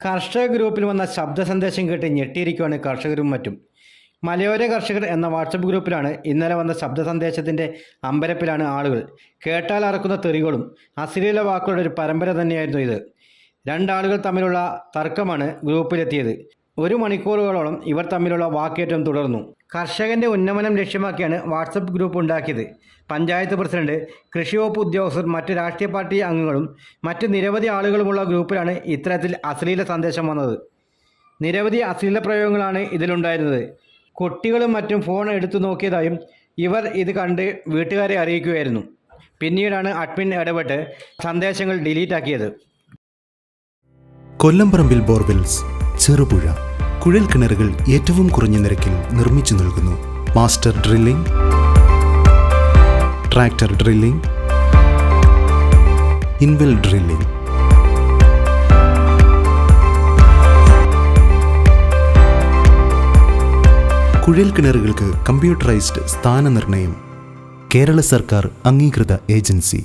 കർഷക ഗ്രൂപ്പിൽ വന്ന ശബ്ദ സന്ദേശം കേട്ട് ഞെട്ടിയിരിക്കുകയാണ് കർഷകരും മറ്റും. മലയോര കർഷകർ എന്ന വാട്സപ്പ് ഗ്രൂപ്പിലാണ് ഇന്നലെ വന്ന ശബ്ദ സന്ദേശത്തിൻ്റെ അമ്പരപ്പിലാണ് ആളുകൾ. കേട്ടാൽ അറക്കുന്ന തെറികളും അശ്ലീല വാക്കുകളുടെ ഒരു പരമ്പര തന്നെയായിരുന്നു ഇത്. രണ്ടാളുകൾ തമ്മിലുള്ള തർക്കമാണ് ഗ്രൂപ്പിലെത്തിയത്. 1 മണിക്കൂറുകളോളം ഇവർ തമ്മിലുള്ള വാക്കേറ്റം തുടർന്നു. കർഷകൻ്റെ ഉന്നമനം ലക്ഷ്യമാക്കിയാണ് വാട്സപ്പ് ഗ്രൂപ്പ് ഉണ്ടാക്കിയത്. പഞ്ചായത്ത് പ്രസിഡന്റ്, കൃഷിവകുപ്പ് ഉദ്യോഗസ്ഥർ, മറ്റ് രാഷ്ട്രീയ പാർട്ടി അംഗങ്ങളും മറ്റ് നിരവധി ആളുകളുമുള്ള ഗ്രൂപ്പിലാണ് ഇത്തരത്തിൽ അശ്ലീല സന്ദേശം വന്നത്. നിരവധി അശ്ലീല പ്രയോഗങ്ങളാണ് ഇതിലുണ്ടായിരുന്നത്. കുട്ടികളും മറ്റും ഫോൺ എടുത്തു നോക്കിയതായും ഇവർ ഇത് കണ്ട് വീട്ടുകാരെ അറിയിക്കുകയായിരുന്നു. പിന്നീടാണ് അഡ്മിൻ ഇടപെട്ട് സന്ദേശങ്ങൾ ഡിലീറ്റാക്കിയത്. കൊല്ലംപറമ്പിൽ ബോർവെൽസ്, ചെറുപുഴ കുഴൽ കിണറുകൾ ഏറ്റവും കുറഞ്ഞ നിരക്കിൽ നിർമ്മിച്ചു നൽകുന്നു. Master drilling, tractor drilling, ഇൻവെൽ drilling. കുഴൽ കിണറുകൾക്ക് കമ്പ്യൂട്ടറൈസ്ഡ് സ്ഥാനനിർണ്ണയം. കേരള സർക്കാർ അംഗീകൃത ഏജൻസി.